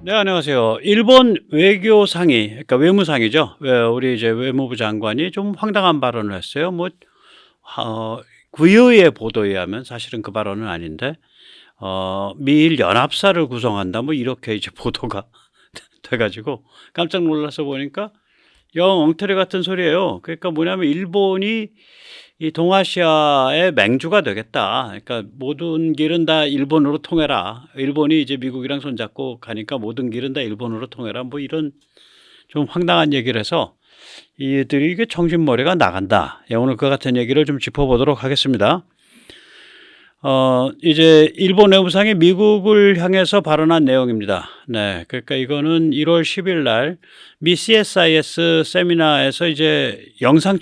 네, 안녕하세요. 일본 외교상이, 그러니까 외무상이죠. 우리 이제 외무부 장관이 좀 황당한 발언을 했어요. 구의의 보도에 의하면 사실은 그 발언은 아닌데, 미일 연합사를 구성한다, 뭐 이렇게 이제 보도가 돼가지고 깜짝 놀라서 보니까 영 엉터리 같은 소리예요. 그러니까 뭐냐면 일본이 이 동아시아의 맹주가 되겠다. 그러니까 모든 길은 다 일본으로 통해라. 일본이 이제 미국이랑 손잡고 가니까 모든 길은 다 일본으로 통해라. 뭐 이런 좀 황당한 얘기를 해서 이들이 이게 정신머리가 나간다. 예, 오늘 그 같은 얘기를 좀 짚어보도록 하겠습니다. 이제 일본 외무상이 미국을 향해서 발언한 내용입니다. 네. 그러니까 이거는 1월 10일 날 미 CSIS 세미나에서 이제 영상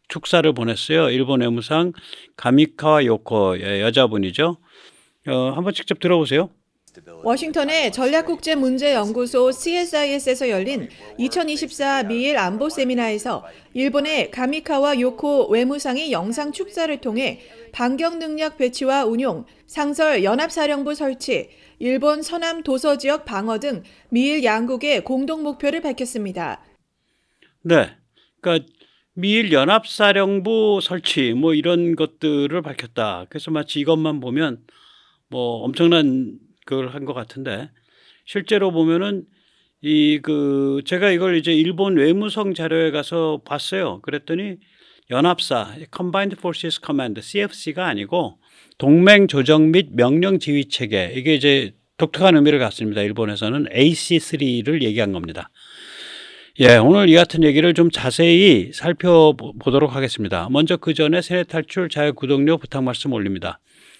축사를 보냈어요. 일본 외무상 가미카와 요코 여자분이죠. 한번 직접 들어보세요. 워싱턴의 전략국제문제연구소 CSIS에서 열린 2024 미일 안보 세미나에서 일본의 가미카와 요코 외무상이 영상 축사를 통해 반경 능력 배치와 운용, 상설 연합사령부 설치, 일본 서남 도서 지역 방어 등 미일 양국의 공동 목표를 밝혔습니다. 네. 그러니까 미일 연합사령부 설치 뭐 이런 것들을 밝혔다. 그래서 마치 이것만 보면 뭐 엄청난 그걸 한 것 같은데 실제로 보면은 제가 이걸 이제 일본 외무성 자료에 가서 봤어요. 그랬더니 연합사 Combined Forces Command CFC가 아니고 동맹 조정 및 명령 지휘 체계, 이게 이제 독특한 의미를 갖습니다. 일본에서는 AC3를 얘기한 겁니다. 예, 오늘 이 같은 얘기를 좀 자세히 살펴보도록 하겠습니다. 먼저 그 전에 세뇌 탈출 자유 구독료 부탁 말씀 올립니다.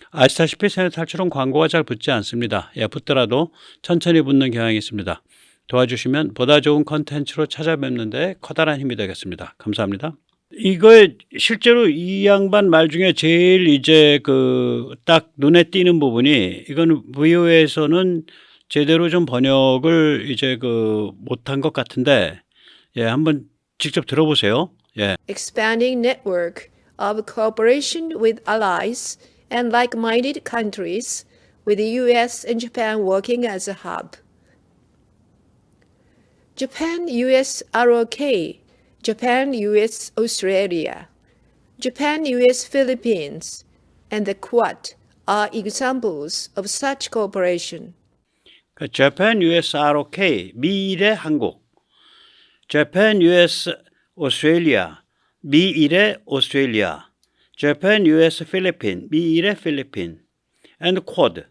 아시다시피 세뇌 탈출은 광고가 잘 붙지 않습니다. 예, 붙더라도 천천히 붙는 경향이 있습니다. 도와주시면 보다 좋은 컨텐츠로 찾아뵙는 데 커다란 힘이 되겠습니다. 감사합니다. 이거에 실제로 이 양반 말 중에 제일 이제 딱 눈에 띄는 부분이, 이거는 VO에서는 제대로 좀 번역을 이제 못한 것 같은데, 예, 한번 직접 들어보세요. 예. Expanding network of cooperation with allies and like-minded countries, with the U.S. and Japan working as a hub. Japan-U.S. ROK, Japan-U.S. Australia, Japan-U.S. Philippines, and the Quad are examples of such cooperation. Japan, US, ROK, 미일의 한국, Japan, US, Australia, 미일의 오스트레일리아, Japan, US, Philippines, 미일의 필리핀, and Quad.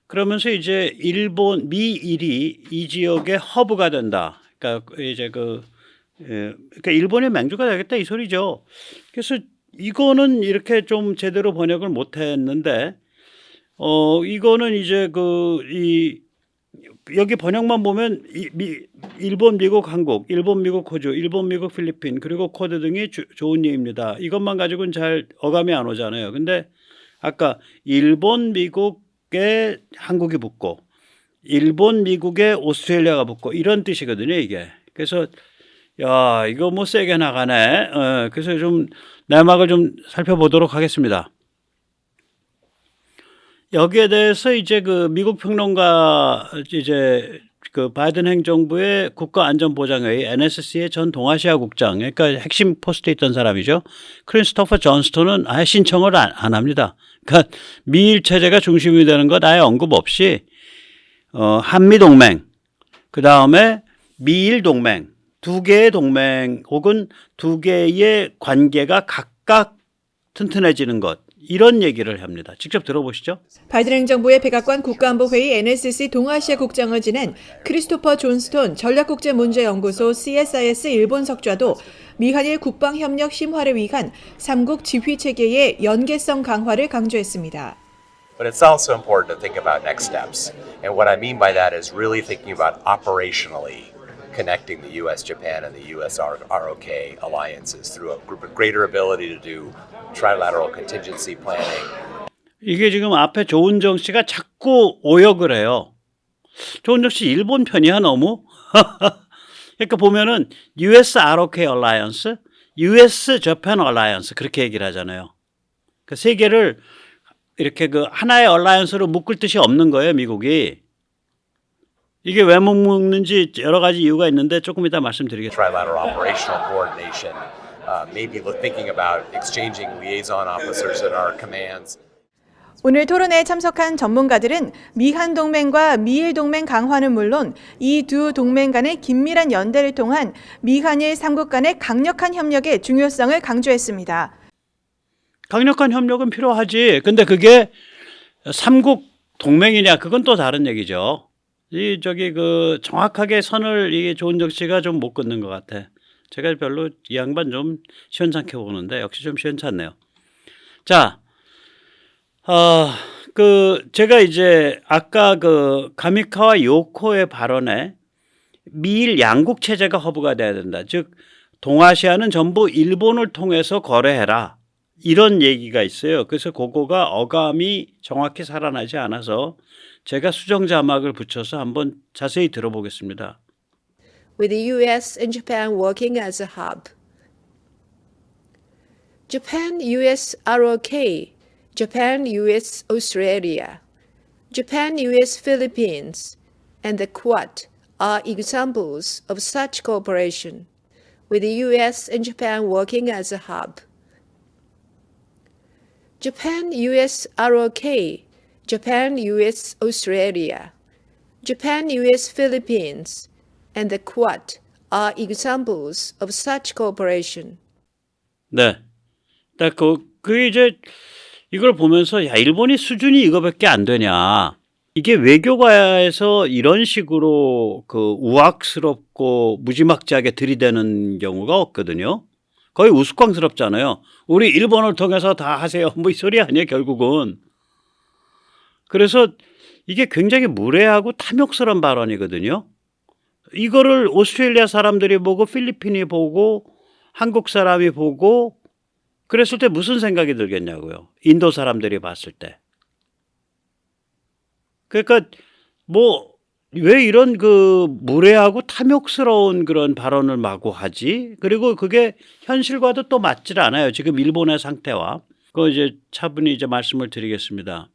그러면서 이제 미일이 이 지역의 허브가 된다. 그러니까 이제 그러니까 일본의 맹주가 되겠다 이 소리죠. 그래서 이거는 이렇게 좀 제대로 번역을 못했는데, 이거는 이제 여기 번역만 보면 일본, 미국, 한국, 일본, 미국, 호주, 일본, 미국, 필리핀, 그리고 쿼드 등이 좋은 예입니다. 이것만 가지고는 잘 어감이 안 오잖아요. 근데 아까 일본, 미국에 한국이 붙고 일본, 미국에 오스트레일리아가 붙고 이런 뜻이거든요, 이게. 그래서 야, 이거 뭐 세게 나가네. 그래서 좀 내막을 좀 살펴보도록 하겠습니다. 여기에 대해서 이제 미국 평론가, 이제 바이든 행정부의 국가안전보장회의 NSC의 전 동아시아 국장, 그러니까 핵심 포스트에 있던 사람이죠. 크리스토퍼 존스톤은 아예 신청을 안 합니다. 그러니까 미일 체제가 중심이 되는 것 아예 언급 없이 한미 동맹, 그 다음에 미일 동맹, 두 개의 동맹 혹은 두 개의 관계가 각각 튼튼해지는 것, 이런 얘기를 합니다. 직접 들어보시죠. 바이든 행정부의 백악관 국가안보회의 NSC 동아시아 국장을 지낸 크리스토퍼 존스톤 전략국제문제연구소 CSIS 일본 석좌도 미한일 국방협력 심화를 위한 삼국 지휘체계의 연계성 강화를 강조했습니다. But it's also important to think about next steps. And what I mean by that is really thinking about operationally connecting the U.S. Japan and the U.S. ROK alliances through a greater ability to do trilateral contingency planning. 이게 지금 앞에 조은정 씨가 자꾸 오역을 해요. 조은정 씨 일본 편이야 너무? 그러니까 보면은 US ROK Alliance, US Japan Alliance 그렇게 얘기를 하잖아요. 그 세 개를 이렇게 하나의 얼라이언스로 묶을 뜻이 없는 거예요, 미국이. 이게 왜 못 먹는지 여러 가지 이유가 있는데 조금 이따 말씀드리겠습니다. Trilateral operational coordination, maybe thinking about exchanging liaison officers at our commands. 오늘 토론회에 참석한 전문가들은 미한 동맹과 미일 동맹 강화는 물론 이 두 동맹 간의 긴밀한 연대를 통한 미한일 삼국 간의 강력한 협력의 중요성을 강조했습니다. 강력한 협력은 필요하지. 근데 그게 삼국 동맹이냐 그건 또 다른 얘기죠. 그 정확하게 선을 이 조은정 씨가 좀 못 긋는 것 같아. 제가 별로 이 양반 좀 시원찮게 보는데 역시 좀 시원찮네요. 자, 제가 이제 아까 그 가미카와 요코의 발언에 미일 양국 체제가 허브가 돼야 된다. 즉 동아시아는 전부 일본을 통해서 거래해라. 이런 얘기가 있어요. 그래서 그거가 어감이 정확히 살아나지 않아서 제가 수정 자막을 붙여서 한번 자세히 들어보겠습니다. with the US and Japan working as a hub. Japan US ROK, Japan US Australia, Japan US Philippines, and the Quad are examples of such cooperation, with the US and Japan working as a hub. Japan US ROK, Japan US Australia, Japan US Philippines, and the Quad are examples of such cooperation. 네. 딱 이제 이걸 보면서 야, 일본이 수준이 이거밖에 안 되냐. 이게 외교가에서 이런 식으로 그 우악스럽고 무지막지하게 들이대는 경우가 없거든요. 거의 우스꽝스럽잖아요. 우리 일본을 통해서 다 하세요. 뭐 이 소리 아니에요, 결국은. 그래서 이게 굉장히 무례하고 탐욕스러운 발언이거든요. 이거를 오스트레일리아 사람들이 보고 필리핀이 보고 한국 사람이 보고 그랬을 때 무슨 생각이 들겠냐고요. 인도 사람들이 봤을 때. 그러니까 뭐 왜 이런 그 무례하고 탐욕스러운 그런 발언을 마구 하지? 그리고 그게 현실과도 또 맞질 않아요. 지금 일본의 상태와. 그거 이제 차분히 이제 말씀을 드리겠습니다.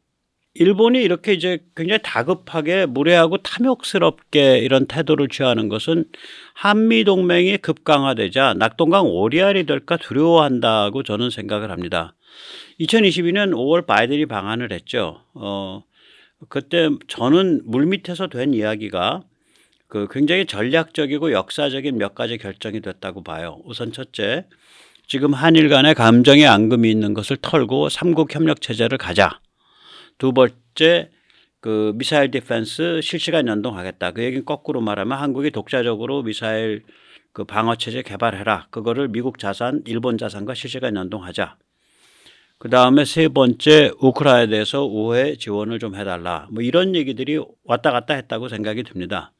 일본이 이렇게 이제 굉장히 다급하게 무례하고 탐욕스럽게 이런 태도를 취하는 것은 한미 동맹이 급강화되자 낙동강 오리알이 될까 두려워한다고 저는 생각을 합니다. 2022년 5월 바이든이 방한을 했죠. 그때 저는 물밑에서 된 이야기가 그 굉장히 전략적이고 역사적인 몇 가지 결정이 됐다고 봐요. 우선 첫째, 지금 한일 간에 감정의 앙금이 있는 것을 털고 삼국 협력 체제를 가자. 두 번째, 그 미사일 디펜스 실시간 연동하겠다. 그 얘기는 거꾸로 말하면 한국이 독자적으로 미사일 그 방어 체제 개발해라. 그거를 미국 자산, 일본 자산과 실시간 연동하자. 그 다음에 세 번째, 우크라이나에 대해서 우회 지원을 좀 해달라. 뭐 이런 얘기들이 왔다 갔다 했다고 생각이 듭니다.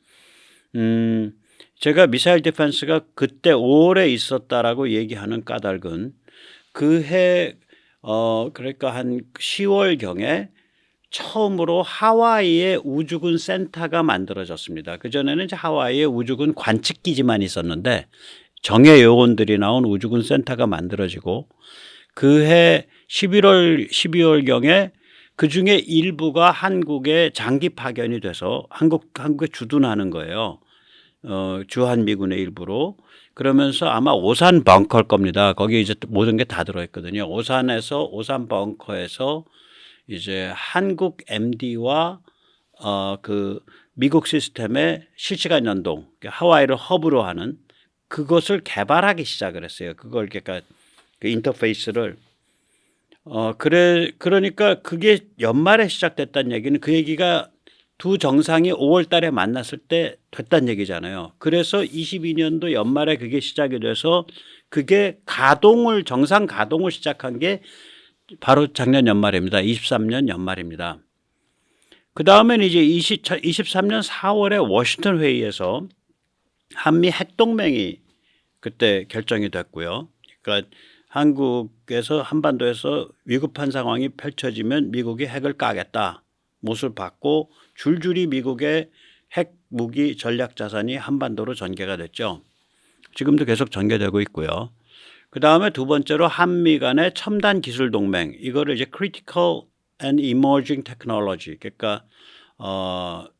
제가 미사일 디펜스가 그때 5월에 있었다라고 얘기하는 까닭은 그해 그러니까 한 10월경에 처음으로 하와이에 우주군 센터가 만들어졌습니다. 그전에는 이제 하와이에 우주군 관측기지만 있었는데 정예 요원들이 나온 우주군 센터가 만들어지고 그해 11월, 12월경에 그중에 일부가 한국에 장기 파견이 돼서 한국에 주둔하는 거예요. 주한미군의 일부로. 그러면서 아마 오산 벙커일 겁니다. 거기 이제 모든 게 다 들어있거든요. 오산 벙커에서 이제 한국 MD와 그 미국 시스템의 실시간 연동, 하와이를 허브로 하는 그것을 개발하기 시작을 했어요. 그걸 그러니까 그 인터페이스를 그러니까 그게 연말에 시작됐다는 얘기는 그 얘기가 두 정상이 5월 달에 만났을 때 됐다는 얘기잖아요. 그래서 22년도 연말에 그게 시작이 돼서 그게 정상 가동을 시작한 게 바로 작년 연말입니다. 23년 연말입니다. 그 다음에는 이제 23년 4월에 워싱턴 회의에서 한미 핵동맹이 그때 결정이 됐고요. 그러니까 한국에서 한반도에서 위급한 상황이 펼쳐지면 미국이 핵을 까겠다. 못을 받고 줄줄이 미국의 핵 무기 전략 자산이 한반도로 전개가 됐죠. 지금도 계속 전개되고 있고요. 그 다음에 두 번째로 한미 간의 첨단 기술 동맹, 이거를 이제 Critical and Emerging Technology, 그러니까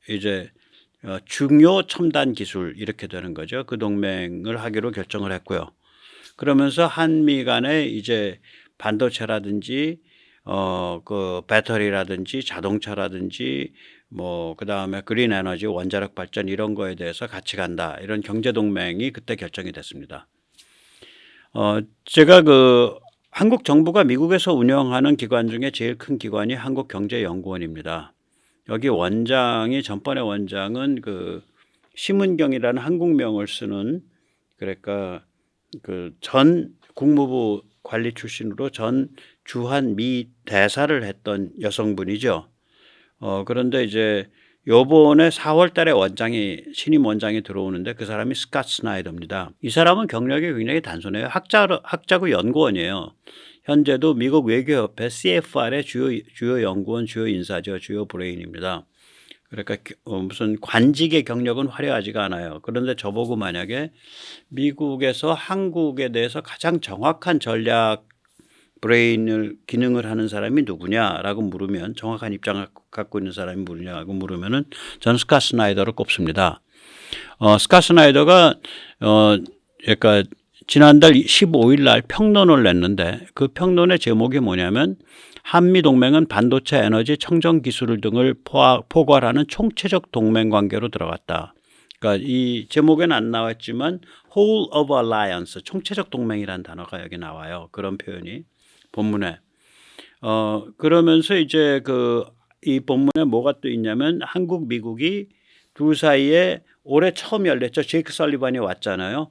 이제 중요 첨단 기술 이렇게 되는 거죠. 그 동맹을 하기로 결정을 했고요. 그러면서 한미 간에 이제 반도체라든지 그 배터리라든지 자동차라든지 뭐 그다음에 그린 에너지 원자력 발전 이런 거에 대해서 같이 간다. 이런 경제 동맹이 그때 결정이 됐습니다. 제가 그 한국 정부가 미국에서 운영하는 기관 중에 제일 큰 기관이 한국경제연구원입니다. 여기 원장이 전번에 원장은 그 심은경이라는 한국명을 쓰는 그러니까 그 전 국무부 관리 출신으로 전 주한 미 대사를 했던 여성분이죠. 그런데 이제 요번에 4월 달에 신임 원장이 들어오는데 그 사람이 스캇 스나이더입니다. 이 사람은 경력이 굉장히 단순해요. 학자고 연구원이에요. 현재도 미국 외교협회 CFR의 주요 연구원, 주요 인사죠. 주요 브레인입니다. 그러니까 무슨 관직의 경력은 화려하지가 않아요. 그런데 저보고 만약에 미국에서 한국에 대해서 가장 정확한 전략 기능을 하는 사람이 누구냐라고 물으면 정확한 입장을 갖고 있는 사람이 누구냐고 물으면은 저는 스캇 스나이더를 꼽습니다. 스캇 스나이더가 그러니까 지난달 15일 날 평론을 냈는데 그 평론의 제목이 뭐냐면 한미 동맹은 반도체, 에너지, 청정 기술 등을 포괄하는 총체적 동맹 관계로 들어갔다. 그러니까 이 제목에는 안 나왔지만 whole of alliance, 총체적 동맹이라는 단어가 여기 나와요. 그런 표현이 본문에. 그러면서 이제 이 본문에 뭐가 또 있냐면 한국, 미국이 둘 사이에 올해 처음 열렸죠. 제이크 설리반이 왔잖아요.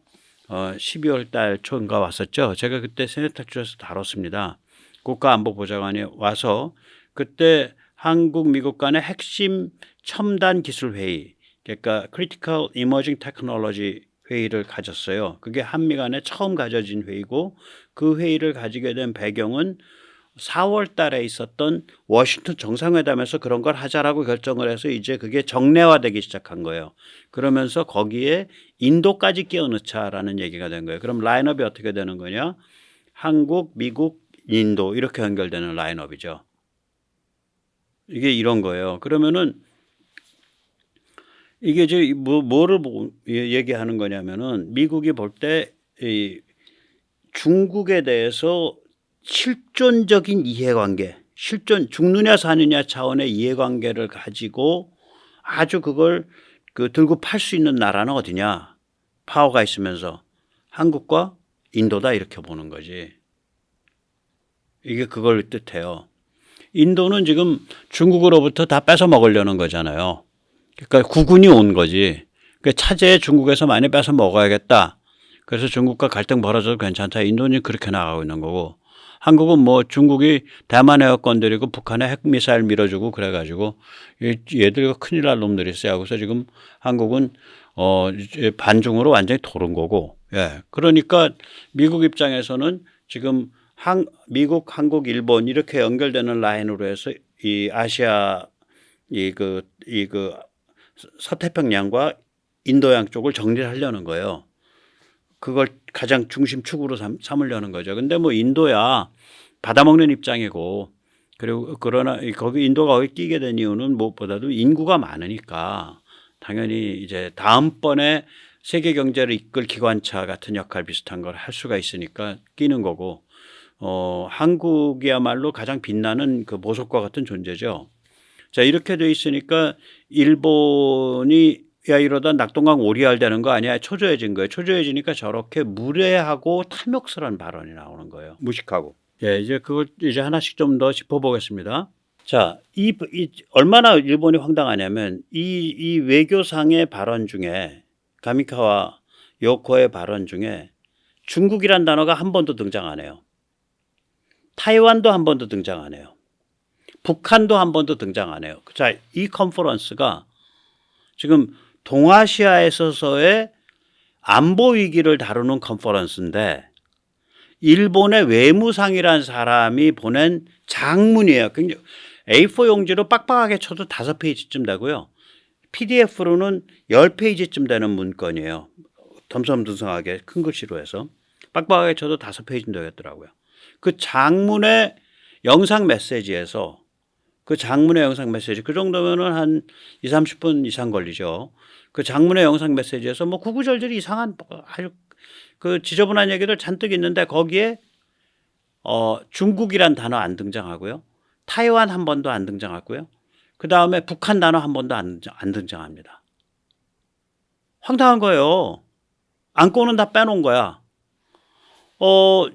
12월 달 초인가 왔었죠. 제가 그때 세네타주에서 다뤘습니다. 국가안보보좌관이 와서 그때 한국, 미국 간의 핵심 첨단 기술 회의, 그러니까 Critical Emerging Technology 회의를 가졌어요. 그게 한미 간에 처음 가져진 회의고 그 회의를 가지게 된 배경은 4월 달에 있었던 워싱턴 정상회담에서 그런 걸 하자라고 결정을 해서 이제 그게 정례화되기 시작한 거예요. 그러면서 거기에 인도까지 끼워 넣자라는 얘기가 된 거예요. 그럼 라인업이 어떻게 되는 거냐? 한국, 미국, 인도 이렇게 연결되는 라인업이죠. 이게 이런 거예요. 그러면은 이게 이제 뭐를 얘기하는 거냐면은 미국이 볼 때 중국에 대해서 실존적인 이해관계, 죽느냐 사느냐 차원의 이해관계를 가지고 아주 그걸 들고 팔 수 있는 나라는 어디냐? 파워가 있으면서 한국과 인도다 이렇게 보는 거지. 이게 그걸 뜻해요. 인도는 지금 중국으로부터 다 뺏어 먹으려는 거잖아요. 그러니까 국군이 온 거지. 그러니까 차제에 중국에서 많이 뺏어 먹어야겠다. 그래서 중국과 갈등 벌어져도 괜찮다. 인도는 그렇게 나가고 있는 거고. 한국은 뭐 중국이 대만 해역 건드리고 북한에 핵미사일 밀어주고 그래가지고 얘들과 큰일 날 놈들이 있어요. 그래서 지금 한국은 반중으로 완전히 도른 거고. 예. 그러니까 미국 입장에서는 지금 미국, 한국, 일본 이렇게 연결되는 라인으로 해서 이 아시아 서태평양과 인도양 쪽을 정리를 하려는 거예요. 그걸 가장 중심축으로 삼으려는 거죠. 근데 뭐 인도야 받아먹는 입장이고 그리고 그러나 인도가 거기 끼게 된 이유는 무엇보다도 인구가 많으니까 당연히 이제 다음번에 세계 경제를 이끌 기관차 같은 역할 비슷한 걸 할 수가 있으니까 끼는 거고 한국이야말로 가장 빛나는 그 보석과 같은 존재죠. 자, 이렇게 돼 있으니까 일본이 야 이러다 낙동강 오리알 되는 거 아니야? 초조해진 거예요. 초조해지니까 저렇게 무례하고 탐욕스러운 발언이 나오는 거예요. 무식하고. 예, 이제 그걸 이제 하나씩 좀 더 짚어보겠습니다. 자, 얼마나 일본이 황당하냐면 이 외교상의 발언 중에 가미카와 요코의 발언 중에 중국이란 단어가 한 번도 등장 안 해요. 타이완도 한 번도 등장 안 해요. 북한도 한 번도 등장 안 해요. 자, 이 컨퍼런스가 지금 동아시아에 있어서의 안보 위기를 다루는 컨퍼런스인데 일본의 외무상이라는 사람이 보낸 장문이에요. 굉장히 A4 용지로 빡빡하게 쳐도 5페이지쯤 되고요. PDF로는 10페이지쯤 되는 문건이에요. 덤섬덤섬하게 큰 글씨로 해서 빡빡하게 쳐도 5페이지쯤 되겠더라고요. 그 장문의 영상 메시지에서 그 장문의 영상 메시지 그 정도면은 한 2, 30분 이상 걸리죠. 그 장문의 영상 메시지에서 뭐 구구절절이 이상한 아주 그 지저분한 얘기들 잔뜩 있는데 거기에 중국이란 단어 안 등장하고요. 타이완 한 번도 안 등장하고요. 그 다음에 북한 단어 한 번도 안 등장합니다. 황당한 거예요. 안고는 다 빼놓은 거야.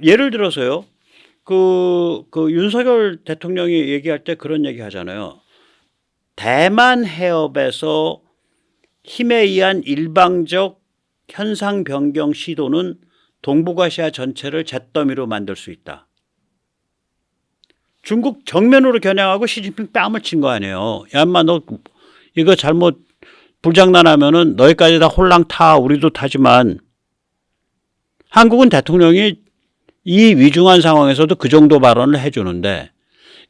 예를 들어서요. 그 윤석열 대통령이 얘기할 때 그런 얘기 하잖아요. 대만 해협에서 힘에 의한 일방적 현상 변경 시도는 동북아시아 전체를 잿더미로 만들 수 있다. 중국 정면으로 겨냥하고 시진핑 뺨을 친 거 아니에요. 야, 인마 너 이거 잘못 불장난하면은 너희까지 다 홀랑 타. 우리도 타지만 한국은 대통령이 이 위중한 상황에서도 그 정도 발언을 해주는데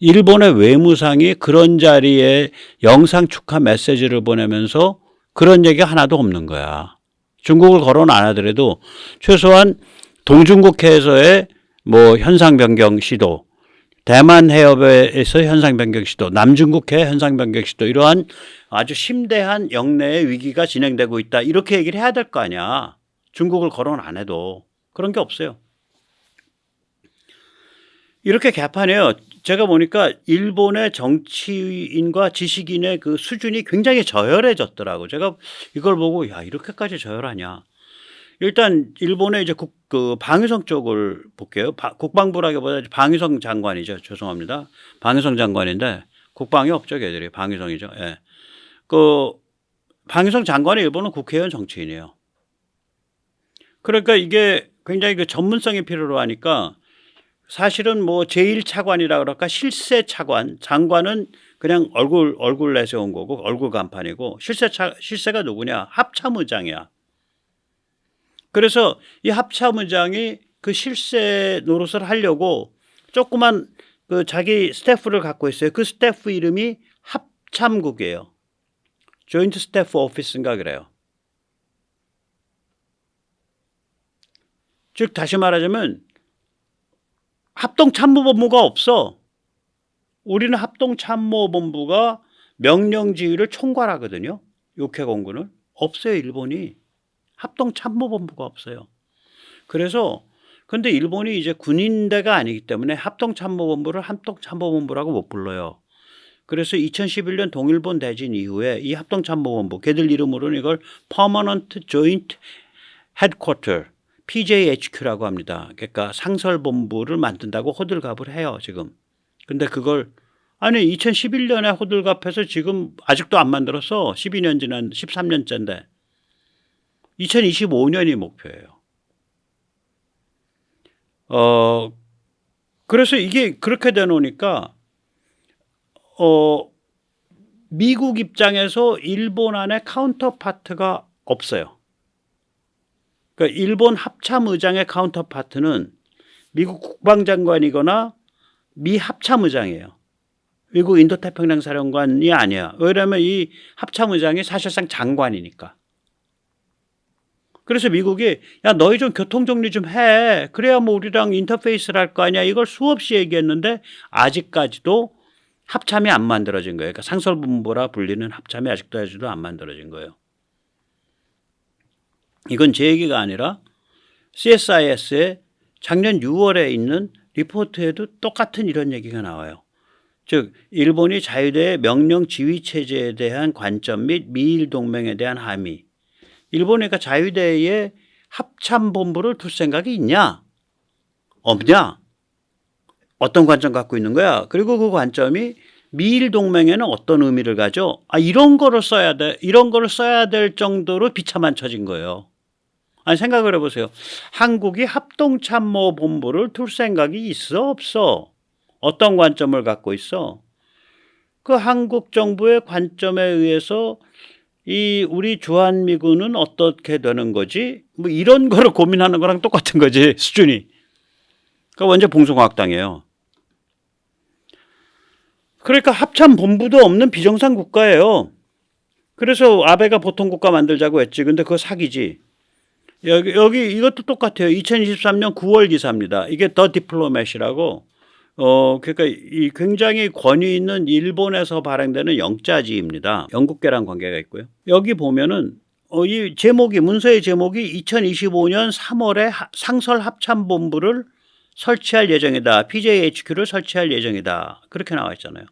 일본의 외무상이 그런 자리에 영상 축하 메시지를 보내면서 그런 얘기가 하나도 없는 거야. 중국을 거론 안 하더라도 최소한 동중국해에서의 뭐 현상 변경 시도, 대만 해협에서 현상 변경 시도, 남중국해 현상 변경 시도 이러한 아주 심대한 영내의 위기가 진행되고 있다. 이렇게 얘기를 해야 될 거 아니야. 중국을 거론 안 해도. 그런 게 없어요. 이렇게 개판해요. 제가 보니까 일본의 정치인과 지식인의 그 수준이 굉장히 저열해졌더라고. 제가 이걸 보고 야 이렇게까지 저열하냐. 일단 일본의 이제 그 방위성 쪽을 볼게요. 국방부라기보다 방위성 장관이죠. 죄송합니다. 방위성 장관인데 국방이 없죠, 걔들이 방위성이죠. 예. 그 방위성 장관의 일본은 국회의원 정치인이에요. 그러니까 이게 굉장히 그 전문성이 필요로 하니까 사실은 뭐 제1차관이라 그럴까 실세 차관, 장관은 그냥 얼굴 내세운 거고 얼굴 간판이고 실세가 누구냐? 합참의장이야. 그래서 이 합참의장이 그 실세 노릇을 하려고 조그만 그 자기 스태프를 갖고 있어요. 그 스태프 이름이 합참국이에요. 조인트 스태프 오피스인가 그래요. 즉 다시 말하자면 합동참모본부가 없어. 우리는 합동참모본부가 명령지휘를 총괄하거든요. 육해공군을. 없어요, 일본이. 합동참모본부가 없어요. 그래서 근데 일본이 이제 군인대가 아니기 때문에 합동참모본부를 합동참모본부라고 못 불러요. 그래서 2011년 동일본 대진 이후에 이 합동참모본부, 걔들 이름으로는 이걸 Permanent Joint Headquarter PJHQ라고 합니다. 그러니까 상설본부를 만든다고 호들갑을 해요, 지금. 근데 그걸 아니 2011년에 호들갑해서 지금 아직도 안 만들었어. 12년 지난 13년째인데 2025년이 목표예요. 그래서 이게 그렇게 돼 놓으니까 미국 입장에서 일본 안에 카운터파트가 없어요. 그러니까 일본 합참의장의 카운터파트는 미국 국방장관이거나 미 합참의장이에요. 미국 인도태평양 사령관이 아니야. 왜냐하면 이 합참의장이 사실상 장관이니까. 그래서 미국이 야 너희 좀 교통정리 좀 해. 그래야 뭐 우리랑 인터페이스를 할 거 아니야. 이걸 수없이 얘기했는데 아직까지도 합참이 안 만들어진 거예요. 그러니까 상설본부라 불리는 합참이 아직도 안 만들어진 거예요. 이건 제 얘기가 아니라 CSIS의 작년 6월에 있는 리포트에도 똑같은 이런 얘기가 나와요. 즉 일본이 자유대의 명령 지휘 체제에 대한 관점 및 미일 동맹에 대한 함의. 일본이 그러니까 자유대의 합참본부를 둘 생각이 있냐? 없냐? 어떤 관점 갖고 있는 거야? 그리고 그 관점이 미일 동맹에는 어떤 의미를 가져? 이런 거를 써야 돼. 이런 거를 써야 될 정도로 비참한 처진 거예요. 아니 생각을 해보세요. 한국이 합동참모본부를 둘 생각이 있어 없어? 어떤 관점을 갖고 있어? 그 한국 정부의 관점에 의해서 이 우리 주한미군은 어떻게 되는 거지? 뭐 이런 거를 고민하는 거랑 똑같은 거지 수준이. 그러니까 완전 봉숭아학당이에요. 그러니까 합참본부도 없는 비정상 국가예요. 그래서 아베가 보통국가 만들자고 했지. 근데 그거 사기지. 여기 이것도 똑같아요. 2023년 9월 기사입니다. 이게 더 디플로맷이라고 그러니까 이 굉장히 권위 있는 일본에서 발행되는 영자지입니다. 영국계랑 관계가 있고요. 여기 보면은 이 제목이 문서의 제목이 2025년 3월에 상설 합참본부를 설치할 예정이다. PJHQ를 설치할 예정이다. 그렇게 나와 있잖아요.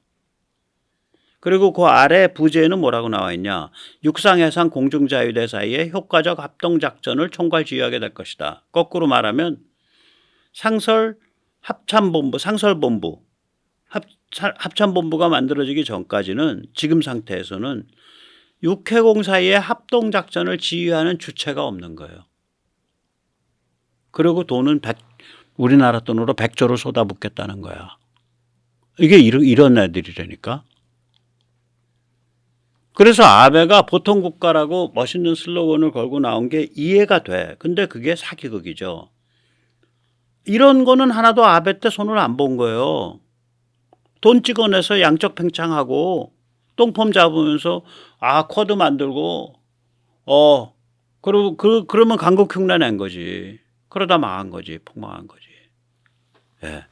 그리고 그 아래 부제에는 뭐라고 나와 있냐. 육상, 해상, 공중자유대 사이의 효과적 합동작전을 총괄 지휘하게 될 것이다. 거꾸로 말하면 상설 합참본부, 상설본부, 합참본부가 만들어지기 전까지는 지금 상태에서는 육해공 사이의 합동작전을 지휘하는 주체가 없는 거예요. 그리고 돈은 우리나라 돈으로 100조를 쏟아붓겠다는 거야. 이게 이런 애들이라니까. 그래서 아베가 보통 국가라고 멋있는 슬로건을 걸고 나온 게 이해가 돼. 근데 그게 사기극이죠. 이런 거는 하나도 아베 때 손을 안 본 거예요. 돈 찍어내서 양적 팽창하고 똥폼 잡으면서 쿼드 만들고 그러면 강국 흉내 낸 거지. 그러다 망한 거지. 폭망한 거지. 예.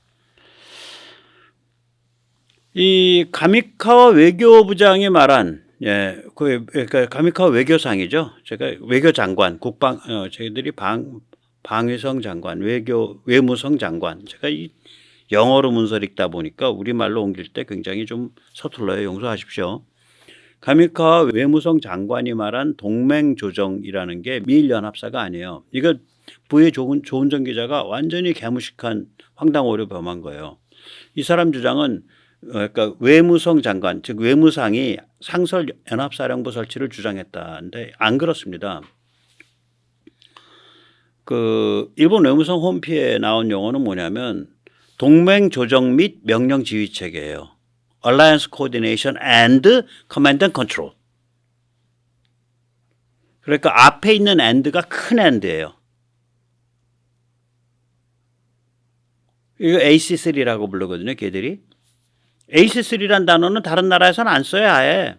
이 가미카와 외교부장이 말한 그러니까 가미카와 외교상이죠. 제가 외교장관, 저희들이 방위성 장관, 외무성 장관. 제가 이 영어로 문서를 읽다 보니까 우리말로 옮길 때 굉장히 좀 서툴러요. 용서하십시오. 가미카와 외무성 장관이 말한 동맹 조정이라는 게 미일 연합사가 아니에요. 이거 부의 조은정 기자가 완전히 개무식한 황당 오류 범한 거예요. 이 사람 주장은 그러니까 외무성 장관, 즉 외무상이 상설 연합사령부 설치를 주장했다는데 안 그렇습니다. 그 일본 외무성 홈피에 나온 용어는 뭐냐면 동맹 조정 및 명령 지휘 체계예요. Alliance Coordination and Command and Control. 그러니까 앞에 있는 and가 큰 and예요. 이거 AC3라고 부르거든요, 걔들이. AC3란 단어는 다른 나라에서는 안 써요, 아예.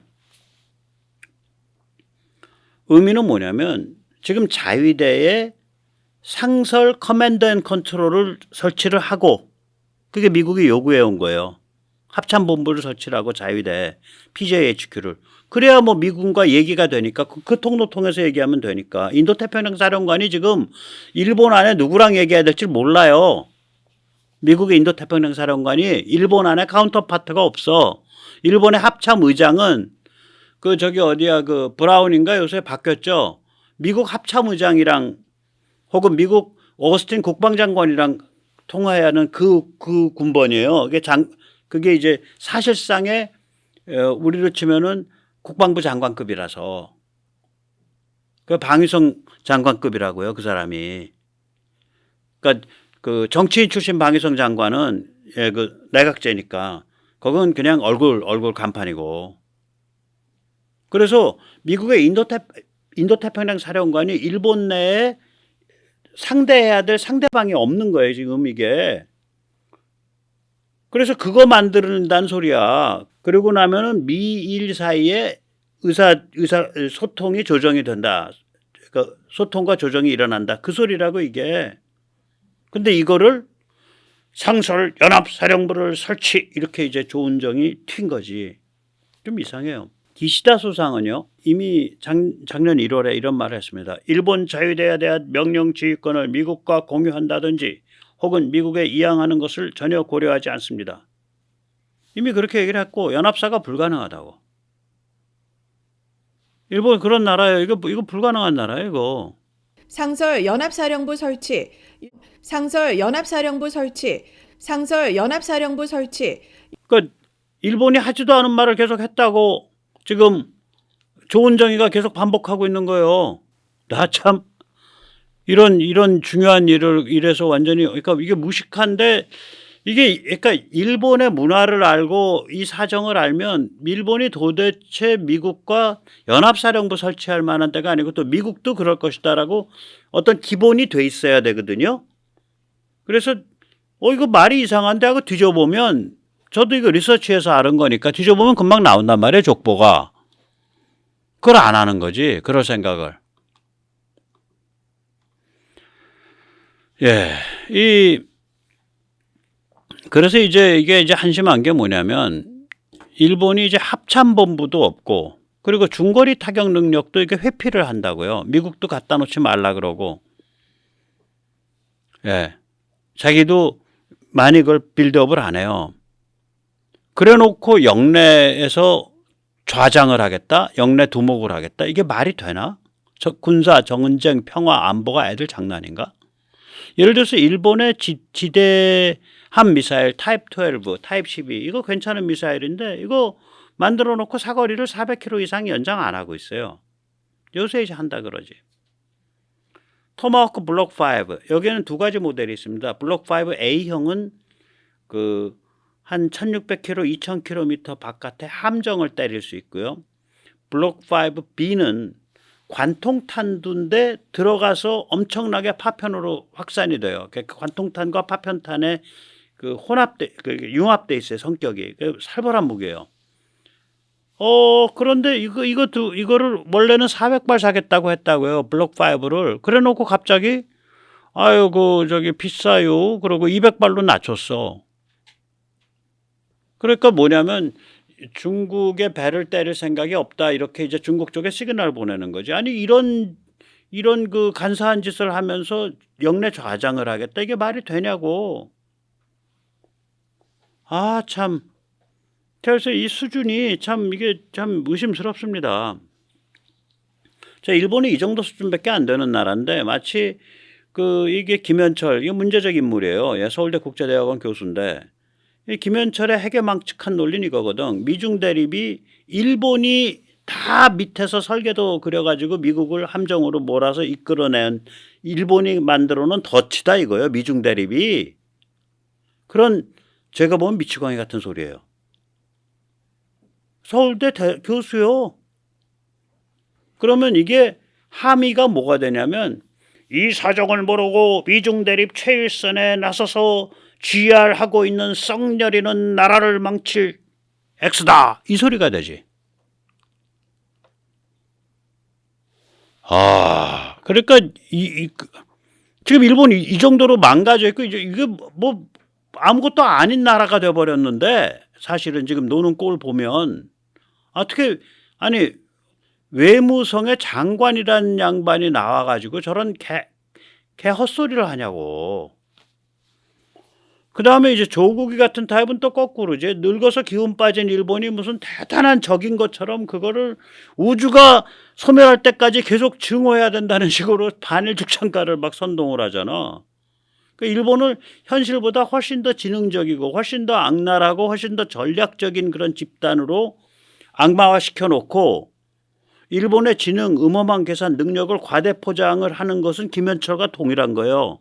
의미는 뭐냐면 지금 자위대에 상설 커맨드 앤 컨트롤을 설치를 하고 그게 미국이 요구해 온 거예요. 합참본부를 설치를 하고 자위대 PJHQ를. 그래야 뭐 미군과 얘기가 되니까 그 통로 통해서 얘기하면 되니까. 인도태평양 사령관이 지금 일본 안에 누구랑 얘기해야 될지 몰라요. 미국의 인도태평양 사령관이 일본 안에 카운터파트가 없어. 일본의 합참 의장은 그 브라운인가 요새 바뀌었죠. 미국 합참 의장이랑 혹은 미국 오스틴 국방장관이랑 통화해야 하는 그 군번이에요. 그게 이제 사실상의 우리로 치면은 국방부 장관급이라서 그 방위성 장관급이라고요. 그 사람이. 그러니까 그 정치인 출신 방위성 장관은 그 내각제니까 그건 그냥 얼굴 간판이고. 그래서 미국의 인도태평양 사령관이 일본 내에 상대해야 될 상대방이 없는 거예요, 지금 이게. 그래서 그거 만드는다는 소리야. 그러고 나면은 미일 사이에 소통이 조정이 된다. 그러니까 소통과 조정이 일어난다. 그 소리라고 이게. 근데 이거를 상설 연합사령부를 설치 이렇게 이제 조은정이 튄 거지. 좀 이상해요. 기시다 수상은요 이미 작년 1월에 이런 말을 했습니다. 일본 자유대에 대한 명령 지휘권을 미국과 공유한다든지 혹은 미국에 이양하는 것을 전혀 고려하지 않습니다. 이미 그렇게 얘기를 했고 연합사가 불가능하다고. 일본 그런 나라예요. 이거 불가능한 나라예요. 이거. 상설 연합사령부 설치. 그러니까 일본이 하지도 않은 말을 계속 했다고 지금 조은정이가 계속 반복하고 있는 거예요. 나 참 이런 중요한 일에서 완전히 그러니까 이게 무식한데 이게 그러니까 일본의 문화를 알고 이 사정을 알면 일본이 도대체 미국과 연합사령부 설치할 만한 데가 아니고 또 미국도 그럴 것이다라고 어떤 기본이 돼 있어야 되거든요. 그래서 이거 말이 이상한데 하고 뒤져보면 저도 이거 리서치해서 아는 거니까 뒤져보면 금방 나온단 말이에요. 족보가. 그걸 안 하는 거지. 그럴 생각을. 그래서 이제 이게 이제 한심한 게 뭐냐면 일본이 이제 합참본부도 없고 그리고 중거리 타격 능력도 이게 회피를 한다고요. 미국도 갖다 놓지 말라 그러고. 예. 자기도 많이 그걸 빌드업을 안 해요. 그래 놓고 영내에서 좌장을 하겠다? 영내 두목을 하겠다? 이게 말이 되나? 군사, 정은쟁, 평화, 안보가 애들 장난인가? 예를 들어서 일본의 지대함 미사일 타입 12, 타입 12 이거 괜찮은 미사일인데 이거 만들어 놓고 사거리를 400km 이상 연장 안 하고 있어요. 요새 이제 한다 그러지. 토마호크 블록 5 여기에는 두 가지 모델이 있습니다. 블록 5 A형은 그 한 1600km, 2000km 바깥에 함정을 때릴 수 있고요. 블록 5B는 관통탄두인데 들어가서 엄청나게 파편으로 확산이 돼요. 그러니까 관통탄과 파편탄의 그 융합돼 있어요. 성격이 살벌한 무기예요. 그런데 이거를 원래는 400발 사겠다고 했다고요. 블록 5를. 그래 놓고 갑자기 아유 저기 비싸요. 그러고 200발로 낮췄어. 그러니까 뭐냐면 중국의 배를 때릴 생각이 없다. 이렇게 이제 중국 쪽에 시그널을 보내는 거지. 아니 이런 그 간사한 짓을 하면서 영내 좌장을 하겠다. 이게 말이 되냐고. 아, 참. 그래서 이 수준이 참 이게 참 의심스럽습니다. 자, 일본이 이 정도 수준밖에 안 되는 나라인데 마치 이게 김현철, 이게 문제적 인물이에요. 예, 서울대 국제대학원 교수인데 이 김현철의 핵에 망측한 논리는 이거거든. 미중 대립이 일본이 다 밑에서 설계도 그려가지고 미국을 함정으로 몰아서 이끌어낸 일본이 만들어놓은 덫이다 이거예요. 미중 대립이. 그런 제가 보면 미치광이 같은 소리예요. 서울대 교수요. 그러면 이게 함의가 뭐가 되냐면 이 사정을 모르고 미중 대립 최일선에 나서서 GR하고 있는 썩녀리는 나라를 망칠 X다. 이 소리가 되지. 그러니까 지금 일본이 이 정도로 망가져 있고 이게 뭐 아무것도 아닌 나라가 돼버렸는데 사실은 지금 노는 꼴 보면 어떻게 아니 외무성의 장관이라는 양반이 나와가지고 저런 개 헛소리를 하냐고. 그 다음에 이제 조국이 같은 타입은 또 거꾸로지. 늙어서 기운 빠진 일본이 무슨 대단한 적인 것처럼 그거를 우주가 소멸할 때까지 계속 증오해야 된다는 식으로 반일 죽창가를 막 선동을 하잖아. 그러니까 일본을 현실보다 훨씬 더 지능적이고 훨씬 더 악랄하고 훨씬 더 전략적인 그런 집단으로 악마화시켜 놓고 일본의 지능, 음험한 계산 능력을 과대포장을 하는 것은 김현철과 동일한 거예요.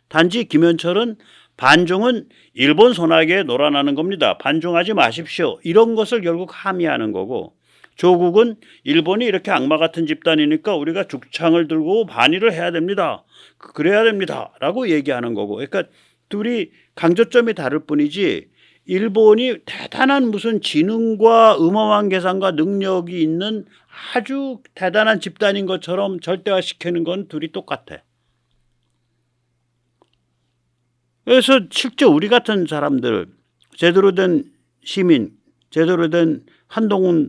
단지 김현철은 반중은 일본 손아귀에 놀아나는 겁니다. 반중하지 마십시오. 이런 것을 결국 함의하는 거고 조국은 일본이 이렇게 악마 같은 집단이니까 우리가 죽창을 들고 반일을 해야 됩니다. 그래야 됩니다. 라고 얘기하는 거고. 그러니까 둘이 강조점이 다를 뿐이지 일본이 대단한 무슨 지능과 음험한 계산과 능력이 있는 아주 대단한 집단인 것처럼 절대화시키는 건 둘이 똑같아. 그래서 실제 우리 같은 사람들, 제대로 된 시민, 제대로 된 한동훈의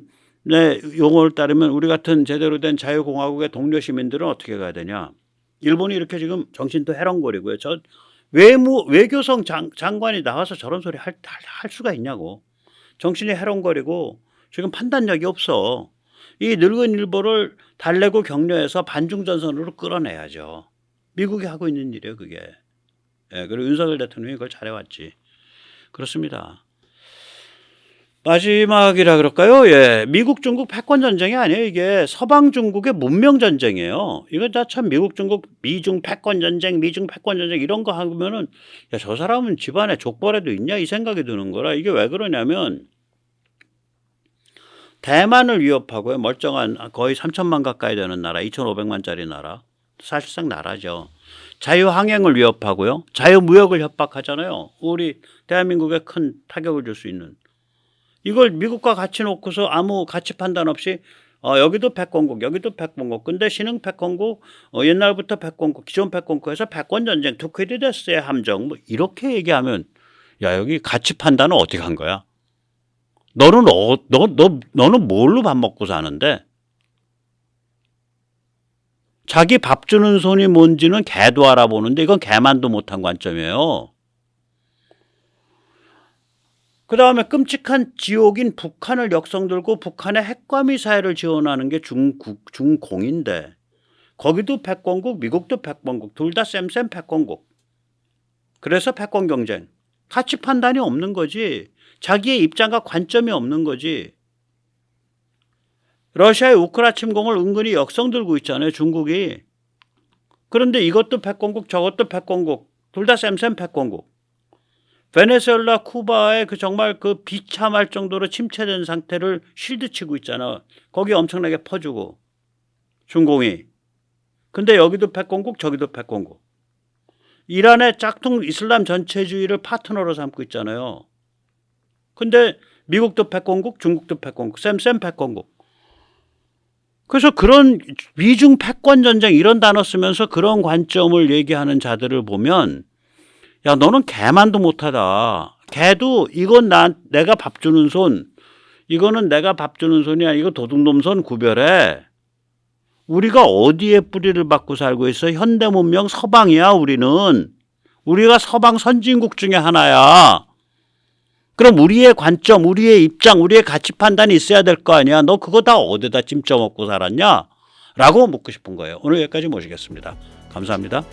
용어를 따르면 우리 같은 제대로 된 자유공화국의 동료 시민들은 어떻게 가야 되냐. 일본이 이렇게 지금 정신도 해렁거리고요. 저 외교성 장관이 나와서 저런 소리 할 수가 있냐고. 정신이 해렁거리고 지금 판단력이 없어. 이 늙은 일본을 달래고 격려해서 반중전선으로 끌어내야죠. 미국이 하고 있는 일이에요, 그게. 예, 그리고 윤석열 대통령이 그걸 잘해왔지. 그렇습니다. 마지막이라 그럴까요? 예, 미국 중국 패권 전쟁이 아니에요. 이게 서방 중국의 문명 전쟁이에요. 이거 다 참 미국 중국 미중 패권 전쟁 이런 거 하면은 야, 저 사람은 집안에 족벌에도 있냐 이 생각이 드는 거라. 이게 왜 그러냐면 대만을 위협하고요. 멀쩡한 거의 3천만 가까이 되는 나라, 2,500만짜리 나라. 사실상 나라죠. 자유항행을 위협하고요. 자유무역을 협박하잖아요. 우리 대한민국에 큰 타격을 줄 수 있는. 이걸 미국과 같이 놓고서 아무 가치 판단 없이 여기도 패권국 여기도 패권국 근데 신흥 패권국 옛날부터 패권국 기존 패권국에서 패권전쟁 투퀴디데스의 함정 뭐 이렇게 얘기하면 야, 여기 가치 판단은 어떻게 한 거야? 너는 너는 뭘로 밥 먹고 사는데? 자기 밥 주는 손이 뭔지는 개도 알아보는데 이건 개만도 못한 관점이에요. 그 다음에 끔찍한 지옥인 북한을 역성 들고 북한의 핵과 미사일을 지원하는 게 중공인데 거기도 패권국, 미국도 패권국, 둘 다 쌤 패권국. 그래서 패권 경쟁. 가치 판단이 없는 거지. 자기의 입장과 관점이 없는 거지. 러시아의 우크라 침공을 은근히 역성 들고 있잖아요, 중국이. 그런데 이것도 패권국, 저것도 패권국. 둘 다 쌤 패권국. 베네수엘라, 쿠바의 정말 비참할 정도로 침체된 상태를 실드 치고 있잖아. 거기 엄청나게 퍼주고. 중공이. 근데 여기도 패권국, 저기도 패권국. 이란의 짝퉁 이슬람 전체주의를 파트너로 삼고 있잖아요. 근데 미국도 패권국, 중국도 패권국, 쌤 패권국. 그래서 그런 위중 패권 전쟁 이런 단어 쓰면서 그런 관점을 얘기하는 자들을 보면 야, 너는 개만도 못하다. 개도 이건 내가 밥 주는 손, 이거는 내가 밥 주는 손이 아니고 도둑놈 손 구별해. 우리가 어디에 뿌리를 받고 살고 있어? 현대 문명 서방이야, 우리는. 우리가 서방 선진국 중에 하나야. 그럼 우리의 관점, 우리의 입장, 우리의 가치 판단이 있어야 될 거 아니야. 너 그거 다 어디다 찜쪄 먹고 살았냐? 라고 묻고 싶은 거예요. 오늘 여기까지 모시겠습니다. 감사합니다.